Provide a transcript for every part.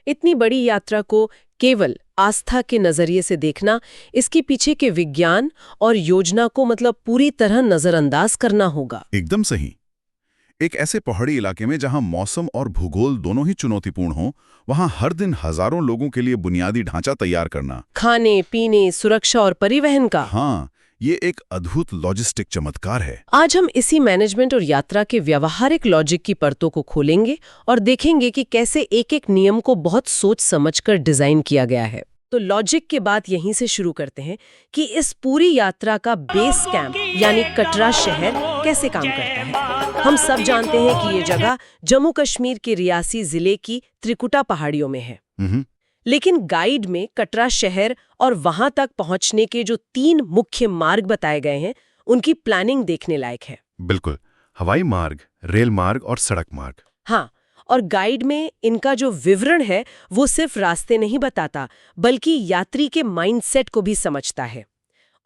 इतनी बड़ी यात्रा को केवल आस्था के नजरिए से देखना, इसके पीछे के विज्ञान और योजना को मतलब पूरी तरह नजरअंदाज करना होगा। एकदम सही। एक ऐसे पहाड़ी इलाके में जहां मौसम और भूगोल दोनों ही चुनौतीपूर्ण हों, वहां हर दिन हजारों लोगों के लिए बुनियादी ढांचा तैयार करना, खाने पीने, सुरक्षा और परिवहन का। हाँ, ये एक अद्भुत लॉजिस्टिक चमत्कार है। आज हम इसी मैनेजमेंट और यात्रा के व्यावहारिक लॉजिक की परतों को खोलेंगे और देखेंगे कि कैसे एक एक नियम को बहुत सोच समझकर डिजाइन किया गया है। तो लॉजिक के बाद यहीं से शुरू करते हैं कि इस पूरी यात्रा का बेस कैंप यानी कटरा शहर कैसे काम करता है। हम सब जानते हैं कि ये जगह जम्मू कश्मीर के रियासी जिले की त्रिकुटा पहाड़ियों में है। लेकिन गाइड में कटरा शहर और वहां तक पहुंचने के जो 3 मुख्य मार्ग बताए गए हैं, उनकी प्लानिंग देखने लायक है। बिल्कुल, हवाई मार्ग, रेल मार्ग और सड़क मार्ग। हाँ, और गाइड में इनका जो विवरण है वो सिर्फ रास्ते नहीं बताता, बल्कि यात्री के माइंडसेट को भी समझता है।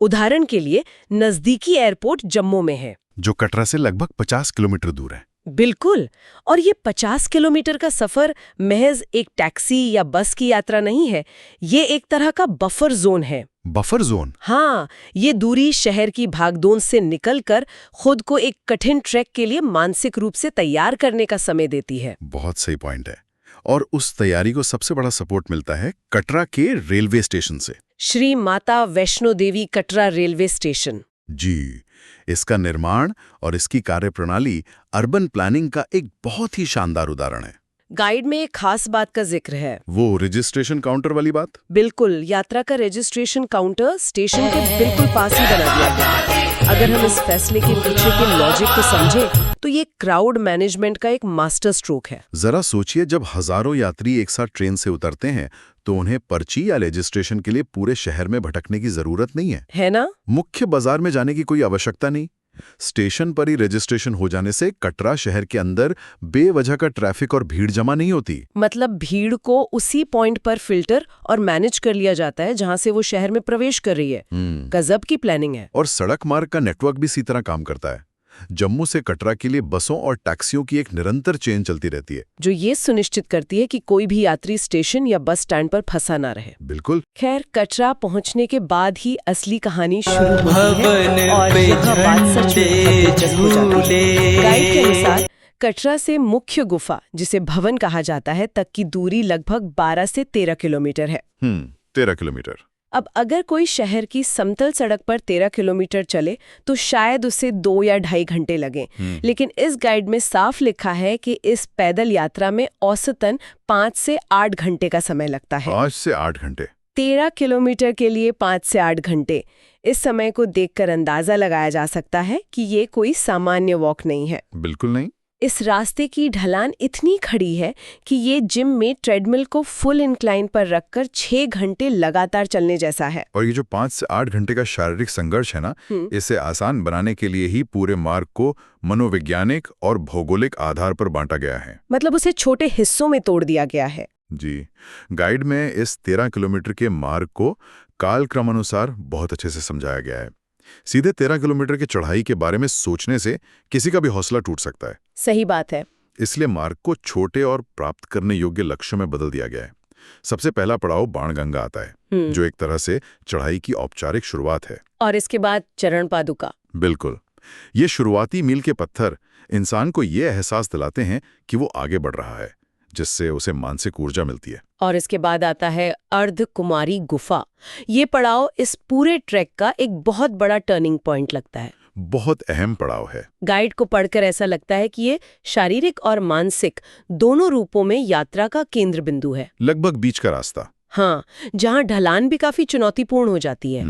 उदाहरण के लिए नजदीकी एयरपोर्ट जम्मू में है, जो कटरा से लगभग 50 किलोमीटर दूर है। बिल्कुल, और ये 50 किलोमीटर का सफर महज एक टैक्सी या बस की यात्रा नहीं है, ये एक तरह का बफर जोन है। Buffer zone? हाँ, ये दूरी शहर की भागदौड़ से निकलकर खुद को एक कठिन ट्रैक के लिए मानसिक रूप से तैयार करने का समय देती है। बहुत सही पॉइंट है। और उस तैयारी को सबसे बड़ा सपोर्ट मिलता है कटरा के रेलवे स्टेशन से। Shri Mata Vaishno Devi Katra railway station. जी, इसका निर्माण और इसकी कार्यप्रणाली अर्बन प्लानिंग का एक बहुत ही शानदार उदाहरण है। गाइड में एक खास बात का जिक्र है। वो रजिस्ट्रेशन काउंटर वाली बात? बिल्कुल, यात्रा का रजिस्ट्रेशन काउंटर स्टेशन के बिल्कुल पास ही बना दिया गया है। अगर हम इस फैसले के पीछे के लॉजिक को समझें तो ये क्राउड मैनेजमेंट का एक मास्टर स्ट्रोक है। जरा सोचिए, जब हजारों यात्री एक साथ ट्रेन से उतरते हैं तो उन्हें पर्ची या रजिस्ट्रेशन के लिए पूरे शहर में भटकने की जरूरत नहीं है ना? मुख्य बाजार में जाने की कोई आवश्यकता नहीं। स्टेशन पर ही रजिस्ट्रेशन हो जाने से कटरा शहर के अंदर बेवजह का ट्रैफिक और भीड़ जमा नहीं होती। मतलब भीड़ को उसी पॉइंट पर फिल्टर और मैनेज कर लिया जाता है जहां से वो शहर में प्रवेश कर रही है। गजब की प्लानिंग है। और सड़क मार्ग का नेटवर्क भी इसी तरह काम करता है। जम्मू से कटरा के लिए बसों और टैक्सियों की एक निरंतर चेन चलती रहती है, जो ये सुनिश्चित करती है कि कोई भी यात्री स्टेशन या बस स्टैंड पर फंसा ना रहे। बिल्कुल। खैर, कटरा पहुंचने के बाद ही असली कहानी शुरू होती है और यहाँ बात सच में दिलचस्प हो जाती है। गाइड के अनुसार कटरा से मुख्य गुफा, जिसे भवन कहा जाता है, तक की दूरी लगभग 12 से 13 किलोमीटर है। 13 किलोमीटर। अब अगर कोई शहर की समतल सड़क पर 13 किलोमीटर चले तो शायद उसे 2 या 2.5 घंटे लगे, लेकिन इस गाइड में साफ लिखा है कि इस पैदल यात्रा में औसतन 5 से 8 घंटे का समय लगता है। 5 से 8 घंटे? 13 किलोमीटर के लिए 5 से 8 घंटे। इस समय को देखकर अंदाजा लगाया जा सकता है कि ये कोई सामान्य वॉक नहीं है। बिल्कुल नहीं। इस रास्ते की ढलान इतनी खड़ी है कि ये जिम में ट्रेडमिल को फुल इंक्लाइन पर रखकर 6 घंटे लगातार चलने जैसा है। और ये जो 5 से 8 घंटे का शारीरिक संघर्ष है ना, इसे आसान बनाने के लिए ही पूरे मार्ग को मनोवैज्ञानिक और भौगोलिक आधार पर बांटा गया है। मतलब उसे छोटे हिस्सों में तोड़ दिया गया है। जी, गाइड में इस 13 किलोमीटर के मार्ग को कालक्रमानुसार बहुत अच्छे से समझाया गया है। सीधे 13 किलोमीटर की चढ़ाई के बारे में सोचने से किसी का भी हौसला टूट सकता है। सही बात है। इसलिए मार्ग को छोटे और प्राप्त करने योग्य लक्ष्यों में बदल दिया गया है। सबसे पहला पड़ाव बाणगंगा आता है, जो एक तरह से चढ़ाई की औपचारिक शुरुआत है। और इसके बाद चरण पादुका। बिल्कुल, ये शुरुआती मील के पत्थर इंसान को ये एहसास दिलाते हैं कि वो आगे बढ़ रहा है, जिससे उसे मानसिक ऊर्जा मिलती है। और इसके बाद आता है अर्धकुमारी गुफा। ये पड़ाव इस पूरे ट्रैक का एक बहुत बड़ा टर्निंग पॉइंट लगता है। बहुत अहम पड़ाव है। गाइड को पढ़कर ऐसा लगता है कि ये शारीरिक और मानसिक दोनों रूपों में यात्रा का केंद्र बिंदु है। लगभग बीच का रास्ता। हाँ, जहाँ ढलान भी काफी चुनौतीपूर्ण हो जाती है।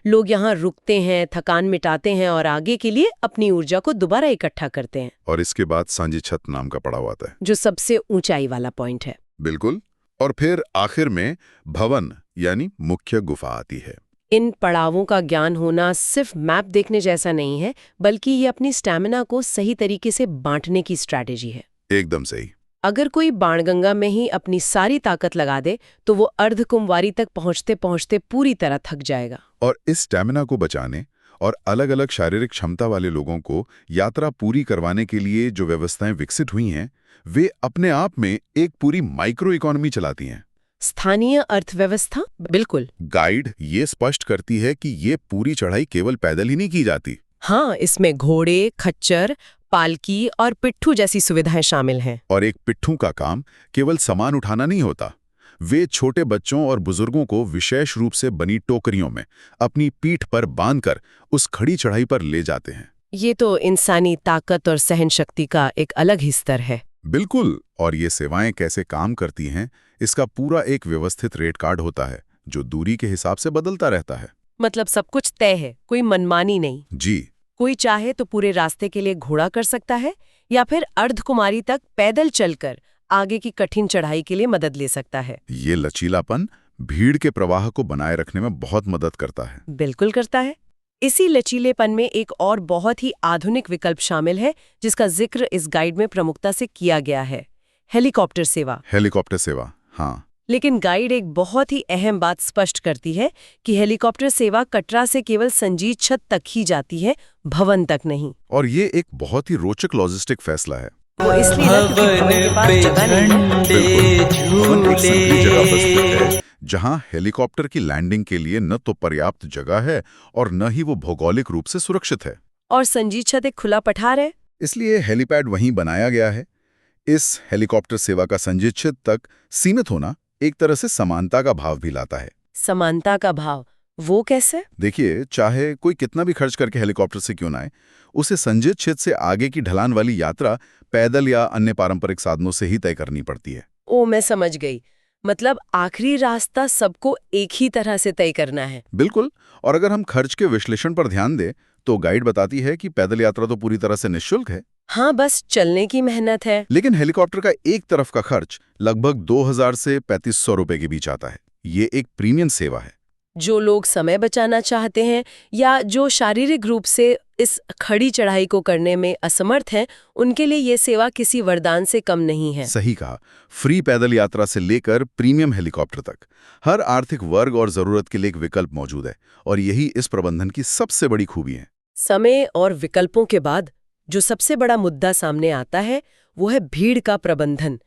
लोग यहाँ रुकते हैं, थकान मिटाते हैं और आगे के लिए अपनी ऊर्जा को दोबारा इकट्ठा करते हैं। और इसके बाद सांझी छत नाम का पड़ाव आता है, जो सबसे ऊंचाई वाला पॉइंट है। बिल्कुल। और फिर आखिर में भवन यानी मुख्य गुफा आती है। इन पड़ावों का ज्ञान होना सिर्फ मैप देखने जैसा नहीं है, बल्कि ये अपनी स्टैमिना को सही तरीके से बांटने की स्ट्रैटेजी है। एकदम सही। अगर कोई बाणगंगा में ही अपनी सारी ताकत लगा दे तो वो अर्धकुंवारी तक पहुंचते पहुंचते पूरी तरह थक जाएगा। और इस स्टैमिना को बचाने और अलग-अलग शारीरिक क्षमता वाले लोगों को यात्रा पूरी करवाने के लिए जो व्यवस्थाएं विकसित हुई हैं, वे अपने आप में एक पूरी माइक्रो इकोनॉमी चलाती हैं। स्थानीय अर्थव्यवस्था, बिल्कुल। गाइड ये स्पष्ट करती है कि ये पूरी चढ़ाई केवल पैदल ही नहीं की जाती। हाँ, इसमें घोड़े, खच्चर, पालकी और पिट्ठू जैसी सुविधाएं शामिल हैं। और एक पिट्ठू का काम केवल सामान उठाना नहीं होता। वे छोटे बच्चों और बुजुर्गों को विशेष रूप से बनी टोकरियों में अपनी पीठ पर बांधकर उस खड़ी चढ़ाई पर ले जाते हैं। ये तो इंसानी ताकत और सहन शक्ति का एक अलग ही स्तर है। बिल्कुल। और ये सेवाएं कैसे काम करती हैं, इसका पूरा एक व्यवस्थित रेट कार्ड होता है जो दूरी के हिसाब से बदलता रहता है। मतलब सब कुछ तय है, कोई मनमानी नहीं। जी। कोई चाहे तो पूरे रास्ते के लिए घोड़ा कर सकता है या फिर अर्धकुमारी तक पैदल चलकर आगे की कठिन चढ़ाई के लिए मदद ले सकता है। ये लचीलापन भीड़ के प्रवाह को बनाए रखने में बहुत मदद करता है। बिल्कुल करता है। इसी लचीलेपन में एक और बहुत ही आधुनिक विकल्प शामिल है जिसका जिक्र इस गाइड में प्रमुखता से किया गया है, हेलीकॉप्टर सेवा। हेलीकॉप्टर सेवा, हाँ। लेकिन गाइड एक बहुत ही अहम बात स्पष्ट करती है कि हेलीकॉप्टर सेवा कटरा से केवल संजीत छत तक ही जाती है, भवन तक नहीं। और ये एक बहुत ही रोचक लॉजिस्टिक फैसला है। वो इसलिए ना क्योंकि भवन के पास जगह नहीं है। भवन एक संकरी जगह पर स्थित है जहां हेलीकॉप्टर की लैंडिंग के लिए न तो पर्याप्त जगह है और न ही वो भौगोलिक रूप से सुरक्षित है। और संजीत छत एक खुला पठार है, इसलिए हेलीपैड वहीं बनाया गया है। इस हेलीकॉप्टर सेवा का संजीत छत तक सीमित होना एक तरह से समानता का भाव भी लाता है। समानता का भाव, वो कैसे? देखिए, चाहे कोई कितना भी खर्च करके हेलीकॉप्टर से क्यों ना आए, उसे संजीत छत से आगे की ढलान वाली यात्रा पैदल या अन्य पारंपरिक साधनों से ही तय करनी पड़ती है। ओ, मैं समझ गई। मतलब आखिरी रास्ता सबको एक ही तरह से तय करना है। बिल्कुल। और अगर हम खर्च के विश्लेषण पर ध्यान दें तो गाइड बताती है कि पैदल यात्रा तो पूरी तरह से निःशुल्क है। हाँ, बस चलने की मेहनत है। लेकिन हेलीकॉप्टर का एक तरफ का खर्च लगभग 2000 से 3500 रुपए के बीच आता है। ये एक प्रीमियम सेवा है। जो लोग समय बचाना चाहते हैं या जो शारीरिक रूप से इस खड़ी चढ़ाई को करने में असमर्थ हैं, उनके लिए ये सेवा किसी वरदान से कम नहीं है। सही कहा। फ्री पैदल यात्रा से लेकर प्रीमियम हेलीकॉप्टर तक हर आर्थिक वर्ग और जरूरत के लिए एक विकल्प मौजूद है, और यही इस प्रबंधन की सबसे बड़ी खूबी है। समय और विकल्पों के बाद जो सबसे बड़ा मुद्दा सामने आता है वो है भीड़ का प्रबंधन।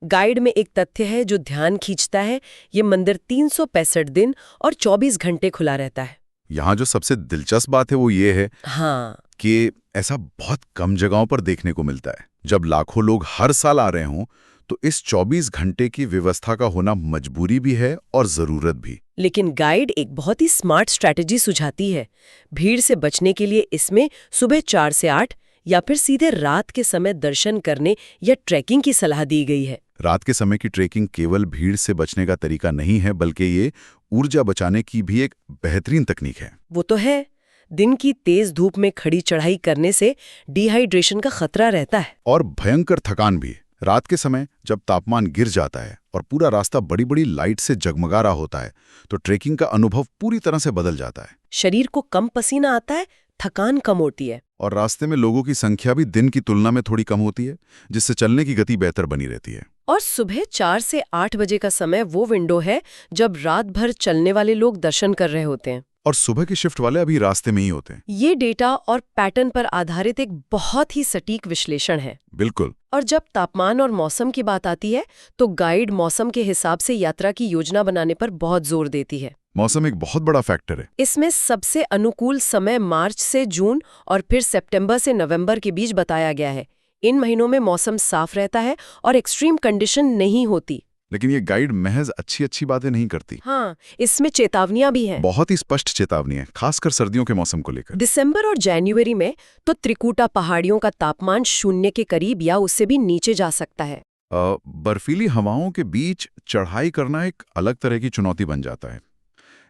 गाइड में एक तथ्य है जो ध्यान खींचता है, ये मंदिर 365 दिन और 24 घंटे खुला रहता है। यहाँ जो सबसे दिलचस्प बात है वो ये है हाँ, कि ऐसा बहुत कम जगहों पर देखने को मिलता है। जब लाखों लोग हर साल आ रहे हों तो इस 24 घंटे की व्यवस्था का होना मजबूरी भी है और जरूरत भी। लेकिन गाइड एक बहुत ही स्मार्ट स्ट्रैटेजी सुझाती है। भीड़ से बचने के लिए इसमें सुबह 4 से 8 या फिर सीधे रात के समय दर्शन करने या ट्रैकिंग की सलाह दी गई है। रात के समय की ट्रेकिंग केवल भीड़ से बचने का तरीका नहीं है, बल्कि ये ऊर्जा बचाने की भी एक बेहतरीन तकनीक है। वो तो है। दिन की तेज धूप में खड़ी चढ़ाई करने से डिहाइड्रेशन का खतरा रहता है। और भयंकर थकान भी। रात के समय जब तापमान गिर जाता है और पूरा रास्ता बड़ी बड़ी लाइट से जगमगा रहा होता है तो ट्रेकिंग का अनुभव पूरी तरह से बदल जाता है। शरीर को कम पसीना आता है, थकान कम होती है। और रास्ते में लोगों की संख्या भी दिन की तुलना में थोड़ी कम होती है, जिससे चलने की गति बेहतर बनी रहती है। और सुबह 4 से 8 बजे का समय वो विंडो है जब रात भर चलने वाले लोग दर्शन कर रहे होते हैं। और सुबह की शिफ्ट वाले अभी रास्ते में ही होते हैं। ये डेटा और पैटर्न पर आधारित एक बहुत ही सटीक विश्लेषण है। बिल्कुल। और जब तापमान और मौसम की बात आती है तो गाइड मौसम के हिसाब से यात्रा की योजना बनाने पर बहुत जोर देती है। मौसम एक बहुत बड़ा फैक्टर है। इसमें सबसे अनुकूल समय मार्च से जून और फिर सितंबर से नवंबर के बीच बताया गया है। इन महीनों में मौसम साफ रहता है और एक्सट्रीम कंडीशन नहीं होती। लेकिन ये गाइड महज अच्छी बातें नहीं करती। हाँ, इसमें चेतावनियां भी हैं। बहुत ही स्पष्ट चेतावनी है, खासकर सर्दियों के मौसम को लेकर। दिसंबर और जनवरी में तो त्रिकुटा पहाड़ियों का तापमान 0 के करीब या उससे भी नीचे जा सकता है। बर्फीली हवाओं के बीच चढ़ाई करना एक अलग तरह की चुनौती बन जाता है।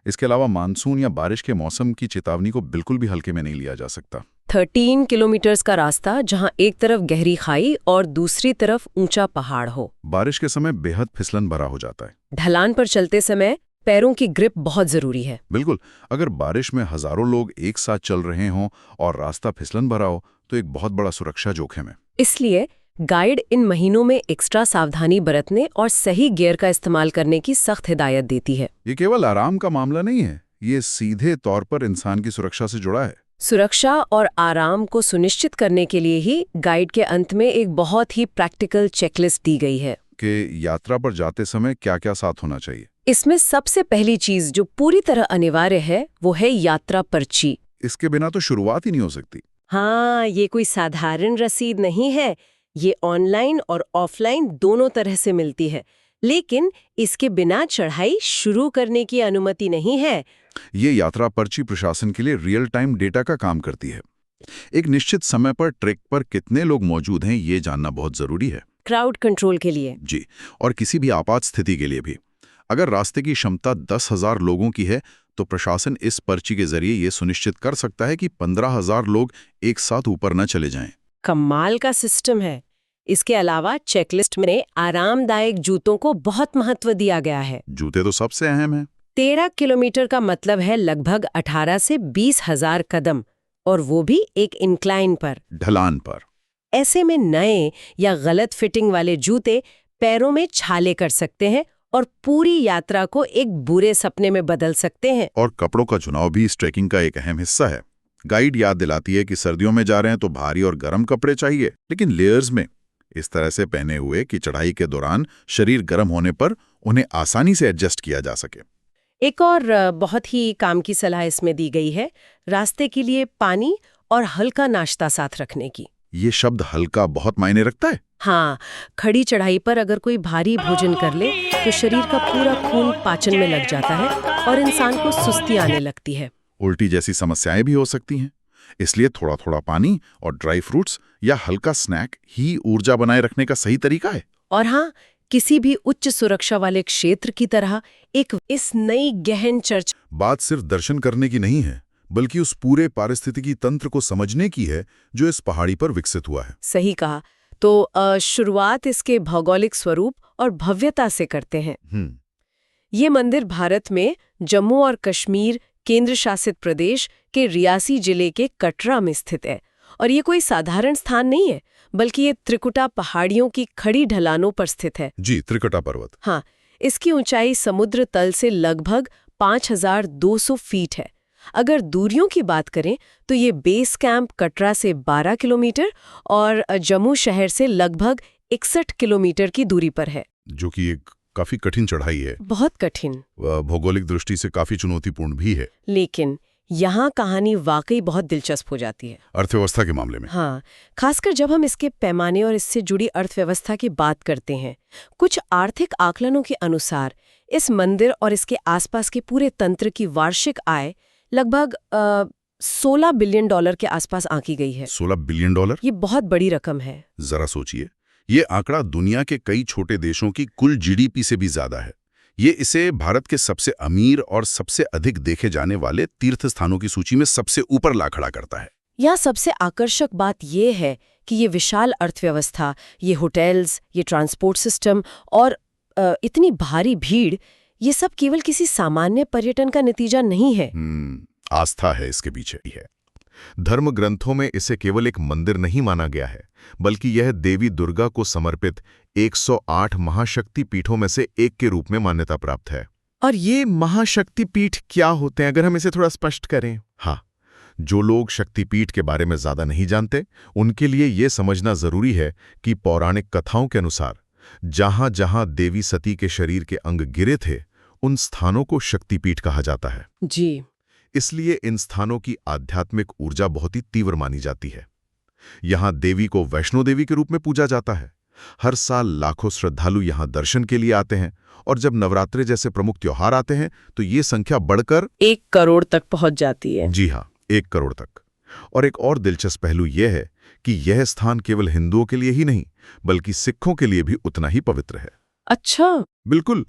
इसके अलावा मानसून या बारिश के मौसम की चेतावनी को बिल्कुल भी हल्के में नहीं लिया जा सकता। 13 किलोमीटर्स का रास्ता जहां एक तरफ गहरी खाई और दूसरी तरफ ऊंचा पहाड़ हो। बारिश के समय बेहद फिसलन भरा हो जाता है। ढलान पर चलते समय पैरों की ग्रिप बहुत जरूरी है। बिल्कुल। अगर बारिश में हजारों लोग एक साथ चल रहे हों और रास्ता फिसलन भरा हो तो एक बहुत बड़ा सुरक्षा जोखिम है। इसलिए गाइड इन महीनों में एक्स्ट्रा सावधानी बरतने और सही गियर का इस्तेमाल करने की सख्त हिदायत देती है। ये केवल आराम का मामला नहीं है, ये सीधे तौर पर इंसान की सुरक्षा से जुड़ा है। सुरक्षा और आराम को सुनिश्चित करने के लिए ही गाइड के अंत में एक बहुत ही प्रैक्टिकल चेकलिस्ट दी गई है कि यात्रा पर जाते समय क्या-क्या साथ होना चाहिए। इसमें सबसे पहली चीज जो पूरी तरह अनिवार्य है वो है यात्रा पर्ची। इसके बिना तो शुरुआत ही नहीं हो सकती। हाँ, ये कोई साधारण रसीद नहीं है। ये ऑनलाइन और ऑफलाइन दोनों तरह से मिलती है, लेकिन इसके बिना चढ़ाई शुरू करने की अनुमति नहीं है। ये यात्रा पर्ची प्रशासन के लिए रियल टाइम डेटा का काम करती है। एक निश्चित समय पर ट्रैक पर कितने लोग मौजूद हैं ये जानना बहुत जरूरी है। क्राउड कंट्रोल के लिए। जी, और किसी भी आपात स्थिति के लिए भी। अगर रास्ते की क्षमता 10,000 लोगों की है तो प्रशासन इस पर्ची के जरिए ये सुनिश्चित कर सकता है कि 15,000 लोग एक साथ ऊपर न चले जाएं। कमाल का सिस्टम है। इसके अलावा चेकलिस्ट में आरामदायक जूतों को बहुत महत्व दिया गया है। जूते तो सबसे अहम है। 13 किलोमीटर का मतलब है लगभग 18 से 20,000 कदम, और वो भी एक इंक्लाइन पर, ढलान पर। ऐसे में नए या गलत फिटिंग वाले जूते पैरों में छाले कर सकते हैं और पूरी यात्रा को एक बुरे सपने में बदल सकते हैं। और कपड़ों का चुनाव भी इस ट्रैकिंग का एक अहम हिस्सा है। गाइड याद दिलाती है कि सर्दियों में जा रहे हैं तो भारी और गर्म कपड़े चाहिए, लेकिन लेयर्स में इस तरह से पहने हुए कि चढ़ाई के दौरान शरीर गर्म होने पर उन्हें आसानी से एडजस्ट किया जा सके। एक और बहुत ही काम की सलाह इसमें दी गई है, रास्ते के लिए पानी और हल्का नाश्ता साथ रखने की। ये शब्द हल्का बहुत मायने रखता है। हाँ, खड़ी चढ़ाई पर अगर कोई भारी भोजन कर ले तो शरीर का पूरा खून पाचन में लग जाता है और इंसान को सुस्ती आने लगती है। उल्टी जैसी समस्याएं भी हो सकती हैं। इसलिए थोड़ा थोड़ा पानी और ड्राई फ्रूट्स या हल्का स्नैक ही ऊर्जा बनाए रखने का सही तरीका है। और हाँ, किसी भी उच्च सुरक्षा वाले क्षेत्र की तरह इस नई गहन चर्चा बात सिर्फ दर्शन करने की नहीं है, बल्कि उस पूरे पारिस्थितिकी तंत्र को समझने की है जो इस पहाड़ी पर विकसित हुआ है। सही कहा। तो शुरुआत इसके भौगोलिक स्वरूप और भव्यता से करते हैं। ये मंदिर भारत में जम्मू और कश्मीर केंद्र शासित प्रदेश के रियासी जिले के कटरा में स्थित है। और ये कोई साधारण स्थान नहीं है, बल्कि ये त्रिकुटा पहाड़ियों की खड़ी ढलानों पर स्थित है। जी, त्रिकुटा पर्वत। हाँ, इसकी ऊंचाई समुद्र तल से लगभग 5,200 फीट है। अगर दूरियों की बात करें तो ये बेस कैंप कटरा से 12 किलोमीटर और जम्मू शहर से लगभग 61 किलोमीटर की दूरी पर है, जो कि एक काफी कठिन चढ़ाई है। बहुत कठिन, भौगोलिक दृष्टि से काफी चुनौतीपूर्ण भी है। लेकिन यहाँ कहानी वाकई बहुत दिलचस्प हो जाती है अर्थव्यवस्था के मामले में। हाँ, खासकर जब हम इसके पैमाने और इससे जुड़ी अर्थव्यवस्था की बात करते हैं। कुछ आर्थिक आकलनों के अनुसार इस मंदिर और इसके आसपास के पूरे तंत्र की वार्षिक आय लगभग $16 बिलियन के आसपास आंकी गई है। $16 बिलियन? ये बहुत बड़ी रकम है। जरा सोचिए, ये आंकड़ा दुनिया के कई छोटे देशों की कुल जीडीपी से भी ज्यादा है। ये इसे भारत के सबसे अमीर और सबसे अधिक देखे जाने वाले तीर्थ स्थानों की सूची में सबसे ऊपर ला खड़ा करता है। यहाँ सबसे आकर्षक बात ये है कि ये विशाल अर्थव्यवस्था, ये होटल्स, ये ट्रांसपोर्ट सिस्टम और इतनी भारी भीड़, ये सब केवल किसी सामान्य पर्यटन का नतीजा नहीं है। आस्था है इसके पीछे ही है। धर्म ग्रंथों में इसे केवल एक मंदिर नहीं माना गया है, बल्कि यह देवी दुर्गा को समर्पित 108 महाशक्ति पीठों में से एक के रूप में मान्यता प्राप्त है। और ये महाशक्ति पीठ क्या होते हैं, अगर हम इसे थोड़ा स्पष्ट करें? हाँ, जो लोग शक्तिपीठ के बारे में ज्यादा नहीं जानते, उनके लिए ये समझना जरूरी है कि पौराणिक कथाओं के अनुसार जहां जहां देवी सती के शरीर के अंग गिरे थे, उन स्थानों को शक्तिपीठ कहा जाता है। जी, इसलिए इन स्थानों की आध्यात्मिक ऊर्जा बहुत ही तीव्र मानी जाती है। यहां देवी को वैष्णो देवी के रूप में पूजा जाता है। हर साल लाखों श्रद्धालु यहां दर्शन के लिए आते हैं, और जब नवरात्रे जैसे प्रमुख त्योहार आते हैं तो ये संख्या बढ़कर 1 करोड़ तक पहुंच जाती है। जी हाँ, 1 करोड़ तक। और एक और दिलचस्प पहलू यह है कि यह स्थान केवल हिंदुओं के लिए ही नहीं, बल्कि सिखों के लिए भी उतना ही पवित्र है। अच्छा, बिल्कुल।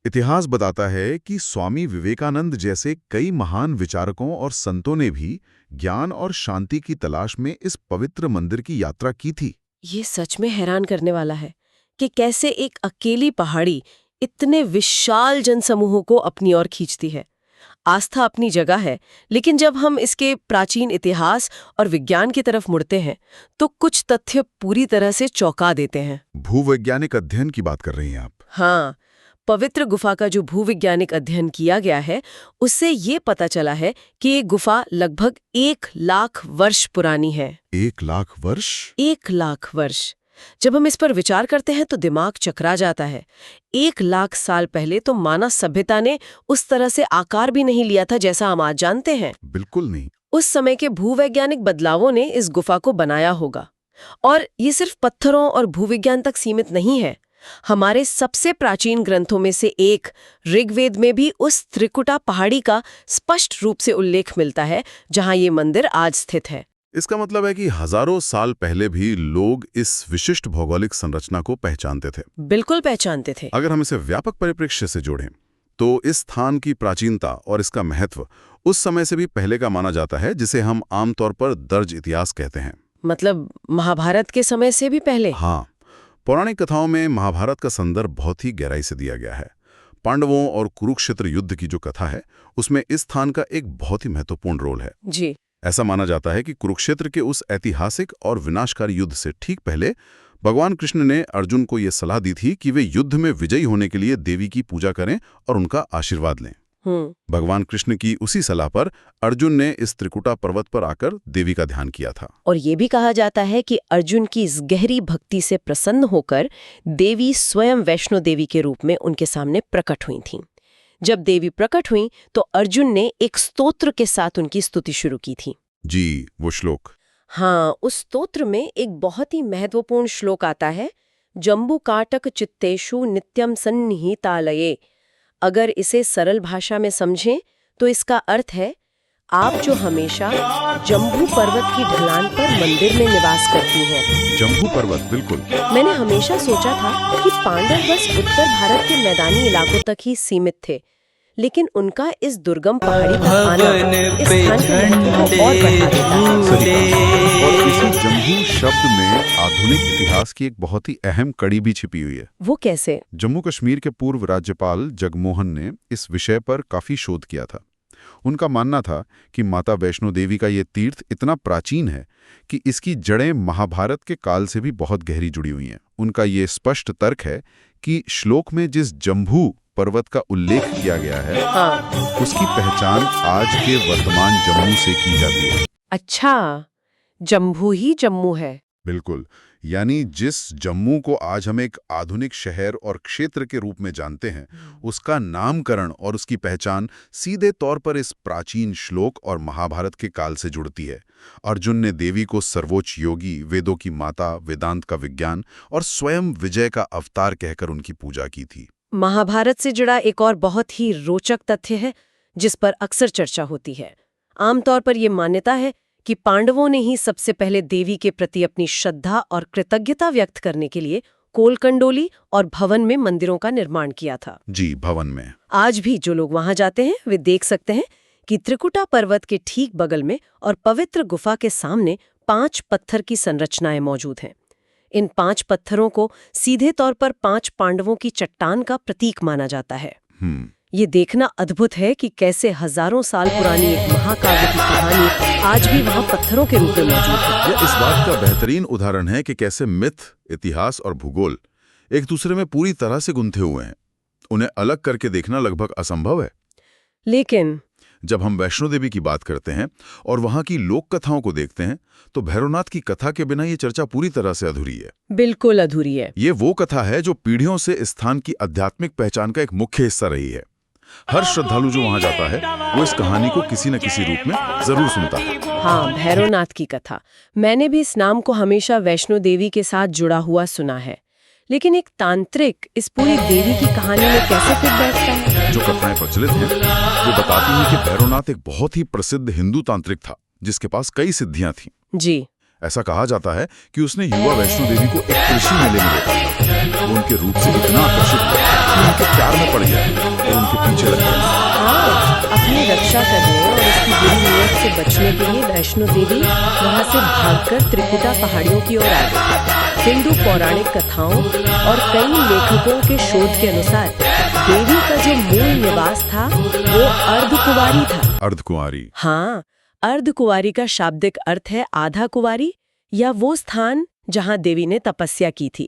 इतिहास बताता है कि स्वामी विवेकानंद जैसे कई महान विचारकों और संतों ने भी ज्ञान और शांति की तलाश में इस पवित्र मंदिर की यात्रा की थी। ये सच में हैरान करने वाला है कि कैसे एक अकेली पहाड़ी इतने विशाल जनसमूहों को अपनी ओर खींचती है। आस्था अपनी जगह है, लेकिन जब हम इसके प्राचीन इतिहास और विज्ञान की तरफ मुड़ते हैं तो कुछ तथ्य पूरी तरह से चौंका देते हैं। भूवैज्ञानिक अध्ययन की बात कर रही हैं आप? हाँ, पवित्र गुफा का जो भूवैज्ञानिक अध्ययन किया गया है उससे ये पता चला है कि ये गुफा लगभग 1,00,000 वर्ष पुरानी है। 1,00,000 वर्ष? 1,00,000 वर्ष। जब हम इस पर विचार करते हैं तो दिमाग चकरा जाता है। 1,00,000 साल पहले तो मानव सभ्यता ने उस तरह से आकार भी नहीं लिया था जैसा हम आज जानते हैं। बिल्कुल नहीं। उस समय के भूवैज्ञानिक बदलावों ने इस गुफा को बनाया होगा। और ये सिर्फ पत्थरों और भूविज्ञान तक सीमित नहीं है। हमारे सबसे प्राचीन ग्रंथों में से एक ऋग्वेद में भी उस त्रिकुटा पहाड़ी का स्पष्ट रूप से उल्लेख मिलता है जहां ये मंदिर आज स्थित है। इसका मतलब है कि हजारों साल पहले भी लोग इस विशिष्ट भौगोलिक संरचना को पहचानते थे। बिल्कुल पहचानते थे। अगर हम इसे व्यापक परिप्रेक्ष्य से जोड़ें तो इस स्थान की प्राचीनता और इसका महत्व उस समय से भी पहले का माना जाता है, जिसे हम आमतौर पर दर्ज इतिहास कहते हैं। मतलब महाभारत के समय से भी पहले? हाँ, पौराणिक कथाओं में महाभारत का संदर्भ बहुत ही गहराई से दिया गया है। पांडवों और कुरुक्षेत्र युद्ध की जो कथा है उसमें इस स्थान का एक बहुत ही महत्वपूर्ण रोल है। जी। ऐसा माना जाता है कि कुरुक्षेत्र के उस ऐतिहासिक और विनाशकारी युद्ध से ठीक पहले भगवान कृष्ण ने अर्जुन को यह सलाह दी थी कि वे युद्ध में विजयी होने के लिए देवी की पूजा करें और उनका आशीर्वाद लें। भगवान कृष्ण की उसी सलाह पर अर्जुन ने इस त्रिकुटा पर्वत पर आकर देवी का ध्यान किया था। और ये भी कहा जाता है कि अर्जुन की इस गहरी भक्ति से प्रसन्न होकर देवी स्वयं वैष्णो देवी के रूप में उनके सामने प्रकट हुई थीं। जब देवी प्रकट हुई तो अर्जुन ने एक स्तोत्र के साथ उनकी स्तुति शुरू की थी। जी, वो श्लोक। हाँ, उस स्तोत्र में एक बहुत ही महत्वपूर्ण श्लोक आता है, जम्बुकाटक चित्तेषु नित्यम सन्निहितालये। अगर इसे सरल भाषा में समझें तो इसका अर्थ है, आप जो हमेशा जम्बू पर्वत की ढलान पर मंदिर में निवास करती हैं। जम्बू पर्वत, बिल्कुल। मैंने हमेशा सोचा था कि पांडव बस उत्तर भारत के मैदानी इलाकों तक ही सीमित थे, लेकिन उनका इस दुर्गम पहाड़ी पर आना इस स्थान के महत्व को और बढ़ा देता है। और इसी जम्बू शब्द में आधुनिक इतिहास की एक बहुत ही अहम कड़ी भी छिपी हुई है। वो कैसे? जम्मू कश्मीर के पूर्व राज्यपाल जगमोहन ने इस विषय पर काफी शोध किया था। उनका मानना था कि माता वैष्णो देवी का ये तीर्थ इतना प्राचीन है कि इसकी जड़ें महाभारत के काल से भी बहुत गहरी जुड़ी हुई हैं। उनका ये स्पष्ट तर्क है कि श्लोक में जिस जम्बू पर्वत का उल्लेख किया गया है, उसकी पहचान आज के वर्तमान जम्मू से की जाती है। अच्छा, जम्मू ही जम्मू है। बिल्कुल, यानी जिस जम्मू को आज हम एक आधुनिक शहर और क्षेत्र के रूप में जानते हैं, उसका नामकरण और उसकी पहचान सीधे तौर पर इस प्राचीन श्लोक और महाभारत के काल से जुड़ती है। अर्जुन ने देवी को सर्वोच्च योगी, वेदों की माता, वेदांत का विज्ञान और स्वयं विजय का अवतार कहकर उनकी पूजा की थी। महाभारत से जुड़ा एक और बहुत ही रोचक तथ्य है जिस पर अक्सर चर्चा होती है। आमतौर पर यह मान्यता है कि पांडवों ने ही सबसे पहले देवी के प्रति अपनी श्रद्धा और कृतज्ञता व्यक्त करने के लिए कोलकंडोली और भवन में मंदिरों का निर्माण किया था। जी, भवन में। आज भी जो लोग वहां जाते हैं वे देख सकते हैं कि त्रिकुटा पर्वत के ठीक बगल में और पवित्र गुफा के सामने 5 पत्थर की संरचनाएं मौजूद हैं। इन 5 पत्थरों को सीधे तौर पर 5 पांडवों की चट्टान का प्रतीक माना जाता है। ये देखना अद्भुत है कि कैसे हजारों साल पुरानी एक महाकाव्य की कहानी आज भी वहां पत्थरों के रूप में मौजूद है। यह इस बात का बेहतरीन उदाहरण है कि कैसे मिथ, इतिहास और भूगोल एक दूसरे में पूरी तरह से गुंथे हुए हैं। उन्हें अलग करके देखना लगभग असंभव है। लेकिन जब हम वैष्णो देवी की बात करते हैं और वहां की लोक कथाओं को देखते हैं तो भैरवनाथ की कथा के बिना ये चर्चा पूरी तरह से अधूरी है। बिल्कुल अधूरी है। ये वो कथा है जो पीढ़ियों से इस स्थान की आध्यात्मिक पहचान का एक मुख्य हिस्सा रही है। हर श्रद्धालु जो वहां जाता है वो इस कहानी को किसी न किसी रूप में जरूर सुनता है। हाँ, भैरवनाथ की कथा। मैंने भी इस नाम को हमेशा वैष्णो देवी के साथ जुड़ा हुआ सुना है, लेकिन एक तांत्रिक इस पूरी देवी की कहानी में कैसे फिट बैठता है? जो कथाएं प्रचलित हैं वो बताती हैं कि भैरवनाथ एक बहुत ही प्रसिद्ध हिंदू तांत्रिक था जिसके पास कई सिद्धियां थीं। जी। ऐसा कहा जाता है कि उसने युवा वैष्णो देवी को एक कृषि मेले में देखा था। वो उनके रूप से इतना आकर्षित हुआ कि उनके प्यार में पड़ गया और उनके पीछे लग गया। हाँ, अपनी रक्षा करने और उसकी बुरी नीयत से बचने के लिए वैष्णो देवी वहां से भागकर त्रिकुटा पहाड़ियों की ओर आ गई। हिंदू पौराणिक कथाओं और कई लेखकों के शोध के अनुसार देवी का जो मूल निवास था वो अर्धकुंवारी था। अर्धकुंवारी? हाँ, अर्धकुंवारी का शाब्दिक अर्थ है आधा कुंवारी या वो स्थान जहां देवी ने तपस्या की थी।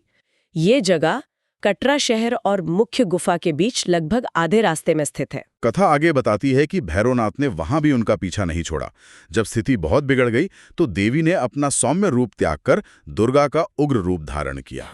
ये जगह कटरा शहर और मुख्य गुफा के बीच लगभग आधे रास्ते में स्थित है। कथा आगे बताती है कि भैरवनाथ ने वहां भी उनका पीछा नहीं छोड़ा। जब स्थिति बहुत बिगड़ गई तो देवी ने अपना सौम्य रूप त्याग कर दुर्गा का उग्र रूप धारण किया।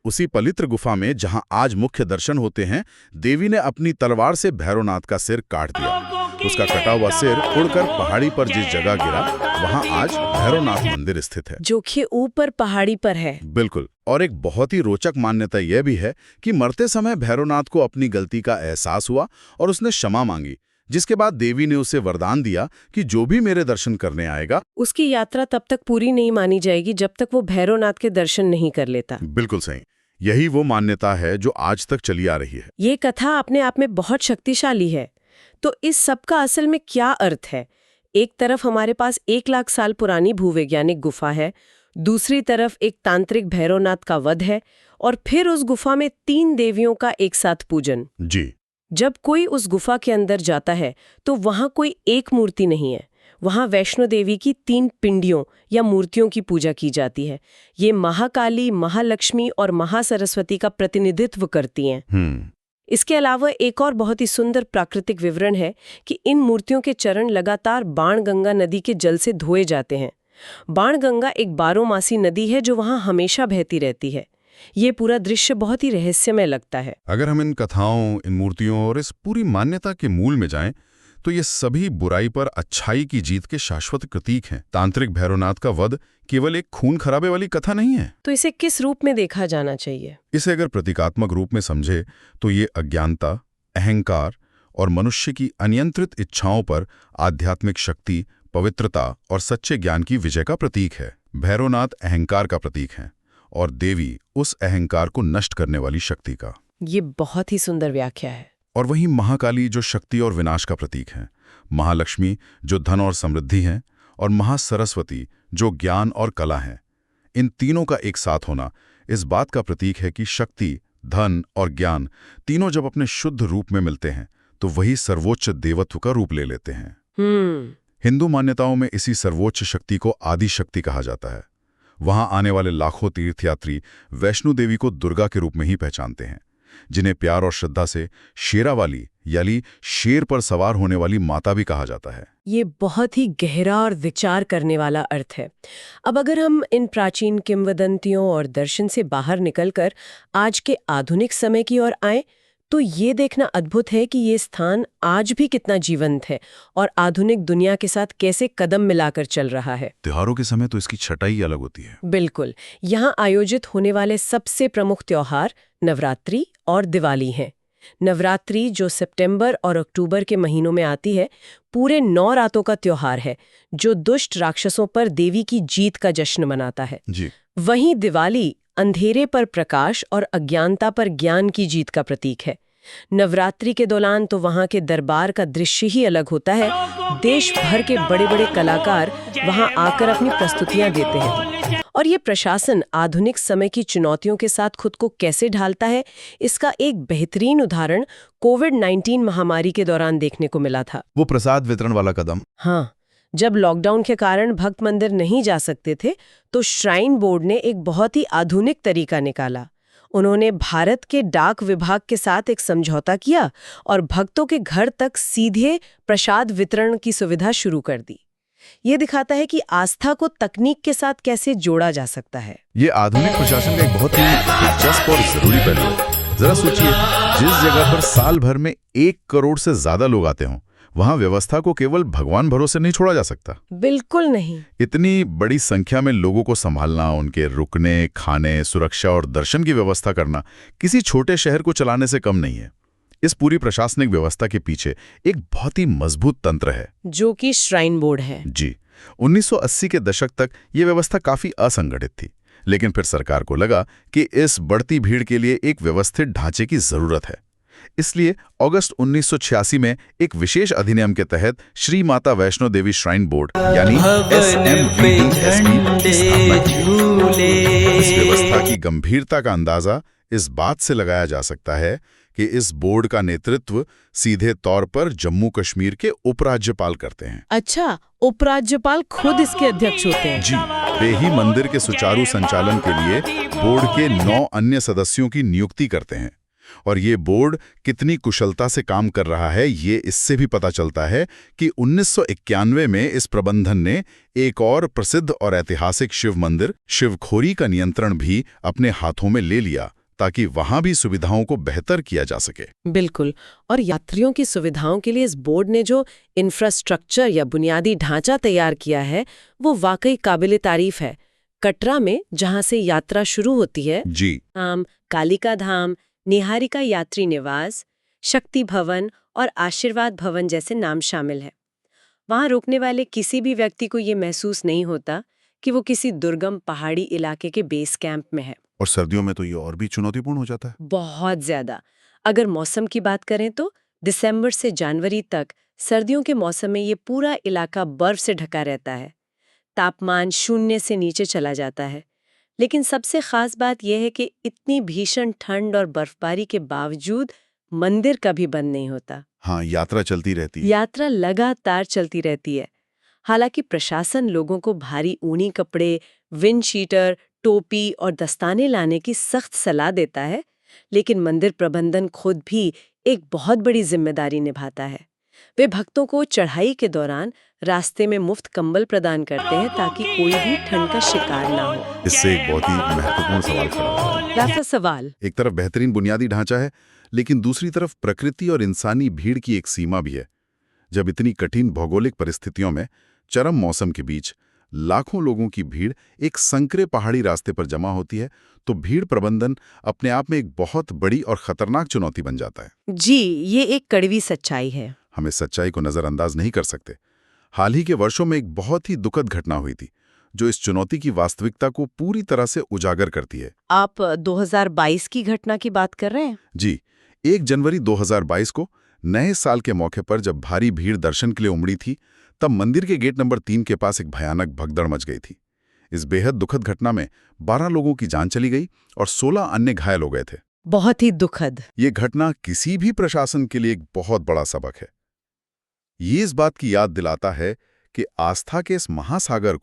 उसी पवित्र गुफा में जहां आज मुख्य दर्शन होते हैं, देवी ने अपनी तलवार से भैरवनाथ का सिर काट दिया। उसका कटा हुआ सिर उड़कर पहाड़ी पर जिस जगह गिरा, वहां आज भैरवनाथ मंदिर स्थित है, जो कि ऊपर पहाड़ी पर है। बिल्कुल। और एक बहुत ही रोचक मान्यता यह भी है कि मरते समय भैरवनाथ को अपनी गलती का एहसास हुआ और उसने क्षमा मांगी, जिसके बाद देवी ने उसे वरदान दिया कि जो भी मेरे दर्शन करने आएगा, उसकी यात्रा तब तक पूरी नहीं मानी जाएगी जब तक वो भैरवनाथ के दर्शन नहीं कर लेता। बिल्कुल सही। यही वो मान्यता है जो आज तक चली आ रही है। ये कथा अपने आप में बहुत शक्तिशाली है। तो इस सब का असल में क्या अर्थ है? एक तरफ हमारे पास 1 लाख साल पुरानी भूवैज्ञानिक गुफा है, दूसरी तरफ एक तांत्रिक भैरवनाथ का वध है, और फिर उस गुफा में 3 देवियों का एक साथ पूजन। जी। जब कोई उस गुफा के अंदर जाता है तो वहां कोई एक मूर्ति नहीं है, वहां वैष्णो देवी की 3 पिंडियों या मूर्तियों की पूजा की जाती है। ये महाकाली, महालक्ष्मी और महासरस्वती का प्रतिनिधित्व करती हैं। इसके अलावा एक और बहुत ही सुंदर प्राकृतिक विवरण है कि इन मूर्तियों के चरण लगातार बाणगंगा नदी के जल से धोए जाते हैं। बाणगंगा एक 12मासी नदी है जो वहां हमेशा बहती रहती है। ये पूरा दृश्य बहुत ही रहस्यमय लगता है। अगर हम इन कथाओं, इन मूर्तियों और इस पूरी मान्यता के मूल में जाएं, तो ये सभी बुराई पर अच्छाई की जीत के शाश्वत प्रतीक हैं। तांत्रिक भैरवनाथ का वध केवल एक खून खराबे वाली कथा नहीं है। तो इसे किस रूप में देखा जाना चाहिए? इसे अगर प्रतीकात्मक रूप में समझे तो ये अज्ञानता, अहंकार और मनुष्य की अनियंत्रित इच्छाओं पर आध्यात्मिक शक्ति, पवित्रता और सच्चे ज्ञान की विजय का प्रतीक है। भैरवनाथ अहंकार का प्रतीक हैं और देवी उस अहंकार को नष्ट करने वाली शक्ति का। ये बहुत ही सुंदर व्याख्या है। और वहीं महाकाली जो शक्ति और विनाश का प्रतीक है, महालक्ष्मी जो धन और समृद्धि हैं, और महासरस्वती जो ज्ञान और कला हैं। इन तीनों का एक साथ होना इस बात का प्रतीक है कि शक्ति, धन और ज्ञान तीनों जब अपने शुद्ध रूप में मिलते हैं तो वही सर्वोच्च देवत्व का रूप ले लेते हैं। हिंदू मान्यताओं में इसी सर्वोच्च शक्ति को आदि शक्ति कहा जाता है। वहां आने वाले लाखों तीर्थयात्री वैष्णो देवी को दुर्गा के रूप में ही पहचानते हैं, जिन्हें प्यार और श्रद्धा से शेरावाली यानी शेर पर सवार होने वाली माता भी कहा जाता है। ये बहुत ही गहरा और विचार करने वाला अर्थ है। अब अगर हम इन प्राचीन किंवदंतियों और दर्शन से बाहर निकलकर आज के आधुनिक समय की ओर आएं, तो ये देखना अद्भुत है कि ये स्थान आज भी कितना जीवंत है और आधुनिक दुनिया के साथ कैसे कदम मिलाकर चल रहा है। त्योहारों के समय तो इसकी छटाई अलग होती है। बिल्कुल। यहाँ आयोजित होने वाले सबसे प्रमुख त्योहार नवरात्रि और दिवाली हैं। नवरात्रि जो सितंबर और अक्टूबर के महीनों में आती है, पूरे 9 रातों का त्योहार है जो दुष्ट राक्षसों पर देवी की जीत का जश्न मनाता है। जी। वहीं दिवाली अंधेरे पर प्रकाश और अज्ञानता पर ज्ञान की जीत का प्रतीक है। नवरात्रि के दौरान तो वहाँ के दरबार का दृश्य ही अलग होता है। देश भर के बड़े-बड़े कलाकार वहाँ आकर अपनी प्रस्तुतियाँ देते हैं। और ये प्रशासन आधुनिक समय की चुनौतियों के साथ खुद को कैसे ढालता है, इसका एक बेहतरीन उदाहरण कोविड-19 महामारी के दौरान देखने को मिला था। वो प्रसाद वितरण वाला कदम। हाँ, जब लॉकडाउन के कारण भक्त मंदिर नहीं जा सकते थे तो श्राइन बोर्ड ने एक बहुत ही आधुनिक तरीका निकाला। उन्होंने भारत के डाक विभाग के साथ एक समझौता किया और भक्तों के घर तक सीधे प्रसाद वितरण की सुविधा शुरू कर दी। ये दिखाता है कि आस्था को तकनीक के साथ कैसे जोड़ा जा सकता है। ये आधुनिक प्रशासन का एक बहुत ही दिलचस्प और जरूरी पहलू है। जरा सोचिए, जिस जगह पर साल भर में 1 करोड़ से ज्यादा लोग आते हों, वहां व्यवस्था को केवल भगवान भरोसे नहीं छोड़ा जा सकता। बिल्कुल नहीं। इतनी बड़ी संख्या में लोगों को संभालना, उनके रुकने, खाने, सुरक्षा और दर्शन की व्यवस्था करना किसी छोटे शहर को चलाने से कम नहीं है। इस पूरी प्रशासनिक व्यवस्था के पीछे एक बहुत ही मजबूत तंत्र है, जो कि श्राइन बोर्ड है। जी। 1980 के दशक तक ये व्यवस्था काफी असंगठित थी, लेकिन फिर सरकार को लगा कि इस बढ़ती भीड़ के लिए एक व्यवस्थित ढांचे की जरूरत है। इसलिए अगस्त 1986 में एक विशेष अधिनियम के तहत श्री माता वैष्णो देवी श्राइन बोर्ड यानी SMVDSB की स्थापना की। इस व्यवस्था की गंभीरता का अंदाजा इस बात से लगाया जा सकता है कि इस बोर्ड का नेतृत्व सीधे तौर पर जम्मू कश्मीर के उपराज्यपाल करते हैं। अच्छा, उपराज्यपाल खुद इसके अध्यक्ष होते हैं? जी, वे ही मंदिर के सुचारू संचालन के लिए बोर्ड के 9 अन्य सदस्यों की नियुक्ति करते हैं। और ये बोर्ड कितनी कुशलता से काम कर रहा है, ये इससे भी पता चलता है कि 1991 में इस प्रबंधन ने एक और प्रसिद्ध और ऐतिहासिक शिव मंदिर शिवखोरी का नियंत्रण भी अपने हाथों में ले लिया, ताकि वहां भी सुविधाओं को बेहतर किया जा सके। बिल्कुल। और यात्रियों की सुविधाओं के लिए इस बोर्ड ने जो इंफ्रास्ट्रक्चर या बुनियादी ढांचा तैयार किया है, वो वाकई काबिले तारीफ है। कटरा में, जहां से यात्रा शुरू होती है, जी, कालिका धाम, निहारिका यात्री निवास, शक्ति भवन और आशीर्वाद भवन जैसे नाम शामिल है। वहां रुकने वाले किसी भी व्यक्ति को ये महसूस नहीं होता कि वो किसी दुर्गम पहाड़ी इलाके के बेस कैंप में है। और सर्दियों में तो ये और भी चुनौतीपूर्ण हो जाता है। बहुत ज्यादा। अगर मौसम की बात करें तो दिसंबर से जनवरी तक सर्दियों के मौसम में ये पूरा इलाका बर्फ से ढका रहता है। तापमान 0 से नीचे चला जाता है। लेकिन सबसे खास बात यह है कि इतनी भीषण ठंड और बर्फबारी के बावजूद मंदिर कभी बंद नहीं होता। हाँ, यात्रा चलती रहती है। यात्रा लगातार चलती रहती है। हालांकि प्रशासन लोगों को भारी ऊनी कपड़े, विंड शीटर, टोपी और दस्ताने लाने की सख्त सलाह देता है, लेकिन मंदिर प्रबंधन खुद भी एक बहुत बड़ी जिम्मेदारी निभाता है। वे भक्तों को चढ़ाई के दौरान रास्ते में मुफ्त कंबल प्रदान करते हैं ताकि कोई भी ठंड का शिकार ना हो। इससे एक बहुत ही महत्वपूर्ण सवाल खड़ा होता है। वैसा सवाल। एक तरफ बेहतरीन बुनियादी ढांचा है, लेकिन दूसरी तरफ प्रकृति और इंसानी भीड़ की एक सीमा भी है। जब इतनी कठिन भौगोलिक परिस्थितियों में चरम मौसम के बीच लाखों लोगों की भीड़ एक संकरे पहाड़ी रास्ते पर जमा होती है, तो भीड़ प्रबंधन अपने आप में एक बहुत बड़ी और खतरनाक चुनौती बन जाता है। जी, ये एक कड़वी सच्चाई है। हम इस सच्चाई को नजरअंदाज नहीं कर सकते। हाल ही के वर्षों में एक बहुत ही दुखद घटना हुई थी, जो इस चुनौती की वास्तविकता को पूरी तरह से उजागर करती है। आप 2022 की घटना की बात कर रहे हैं? जी, 1 जनवरी 2022 को नए साल के मौके पर जब भारी भीड़ दर्शन के लिए उमड़ी थी, तब मंदिर के गेट नंबर 3 के पास एक भयानक भगदड़ मच गई थी। इस बेहद दुखद घटना में 12 लोगों की जान चली गई और 16 अन्य घायल हो गए थे। बहुत ही दुखद। ये घटना किसी भी प्रशासन के लिए एक बहुत बड़ा सबक है। ये इस बात की याद दिलाता है कि आस्था के इस महासागर